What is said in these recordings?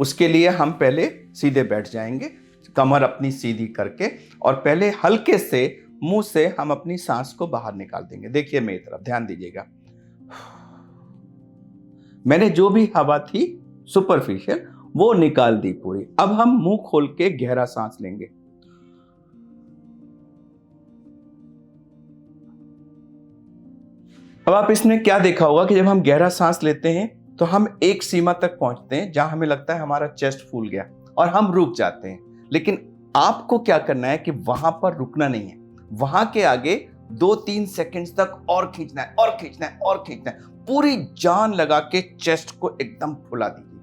उसके लिए हम पहले सीधे बैठ जाएंगे, कमर अपनी सीधी करके, और पहले हल्के से मुंह से हम अपनी सांस को बाहर निकाल देंगे। देखिए मेरी तरफ ध्यान दीजिएगा। मैंने जो भी हवा थी सुपरफिशियल वो निकाल दी पूरी। अब हम मुंह खोल के गहरा सांस लेंगे। अब आप इसमें क्या देखा होगा कि जब हम गहरा सांस लेते हैं तो हम एक सीमा तक पहुंचते हैं जहां हमें लगता है हमारा चेस्ट फूल गया और हम रुक जाते हैं। लेकिन आपको क्या करना है कि वहां पर रुकना नहीं है, वहां के आगे 2-3 सेकंड्स तक और खींचना है और खींचना है और खींचना है। पूरी जान लगा के चेस्ट को एकदम फुला दीजिए।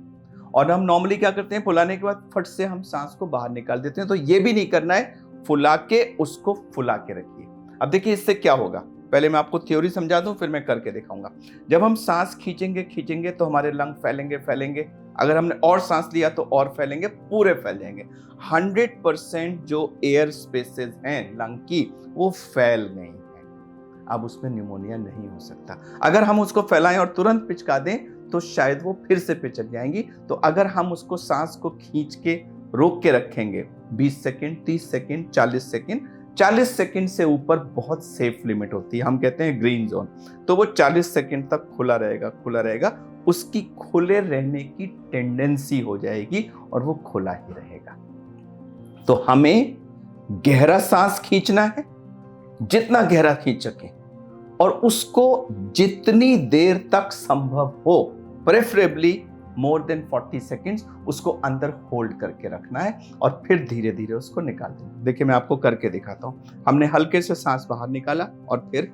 और हम नॉर्मली क्या करते हैं, फुलाने के बाद फट से हम सांस को बाहर निकाल देते हैं। तो ये भी नहीं करना है, फुला के उसको फुला के रखिए। अब देखिए इससे क्या होगा, पहले मैं आपको थ्योरी समझा दूं फिर मैं करके दिखाऊंगा। जब हम सांस खींचेंगे तो हमारे लंग फैलेंगे। अगर हमने और सांस लिया तो और फैलेंगे, पूरे फैल जाएंगे। 100% जो एयर स्पेसेस हैं लंग की वो फैल गई हैं। अब उसमें निमोनिया नहीं हो सकता। अगर हम उसको फैलाएं और तुरंत पिचका दें तो शायद वो फिर से पिचक जाएंगी। तो अगर हम उसको सांस को खींच के रोक के रखेंगे 20 सेकेंड, 30 सेकेंड, 40 सेकेंड, 40 सेकंड से ऊपर बहुत सेफ लिमिट होती है, हम कहते हैं ग्रीन जोन। तो वो 40 सेकंड तक खुला रहेगा। उसकी खुले रहने की टेंडेंसी हो जाएगी और वो खुला ही रहेगा। तो हमें गहरा सांस खींचना है, जितना गहरा खींच सके, और उसको जितनी देर तक संभव हो, प्रेफरेबली मोर देन 40 सेकेंड्स उसको अंदर होल्ड करके रखना है और फिर धीरे धीरे उसको निकाल देना। देखिए मैं आपको करके दिखाता हूं। हमने हल्के से सांस बाहर निकाला और फिर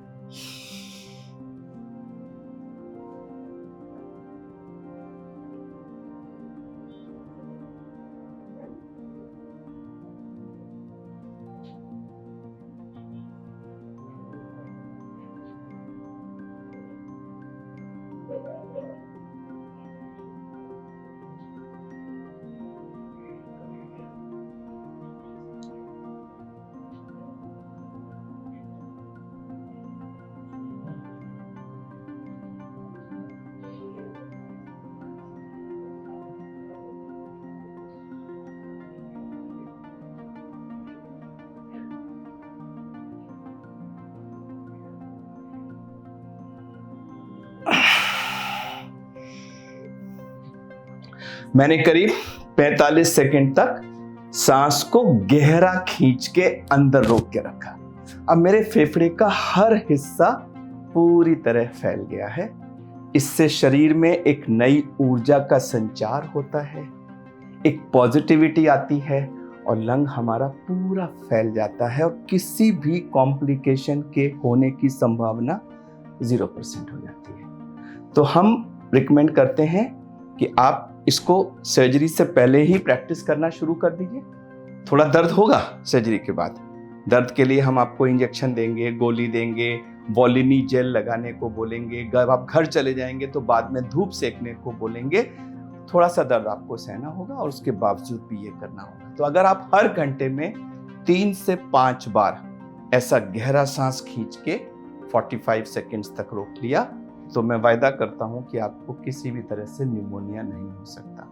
मैंने करीब 45 सेकंड तक सांस को गहरा खींच के अंदर रोक के रखा। अब मेरे फेफड़े का हर हिस्सा पूरी तरह फैल गया है। इससे शरीर में एक नई ऊर्जा का संचार होता है, एक पॉजिटिविटी आती है और लंग हमारा पूरा फैल जाता है और किसी भी कॉम्प्लिकेशन के होने की संभावना 0% हो जाती है। तो हम रिकमेंड करते हैं कि आप इसको सर्जरी से पहले ही प्रैक्टिस करना शुरू कर दीजिए। थोड़ा दर्द होगा सर्जरी के बाद, दर्द के लिए हम आपको इंजेक्शन देंगे, गोली देंगे, वॉलिनी जेल लगाने को बोलेंगे। जब आप घर चले जाएंगे तो बाद में धूप सेकने को बोलेंगे। थोड़ा सा दर्द आपको सहना होगा और उसके बावजूद भी ये करना होगा। तो अगर आप हर घंटे में 3 से 5 बार ऐसा गहरा सांस खींच के 45 सेकेंड्स तक रोक लिया तो मैं वायदा करता हूं कि आपको किसी भी तरह से निमोनिया नहीं हो सकता।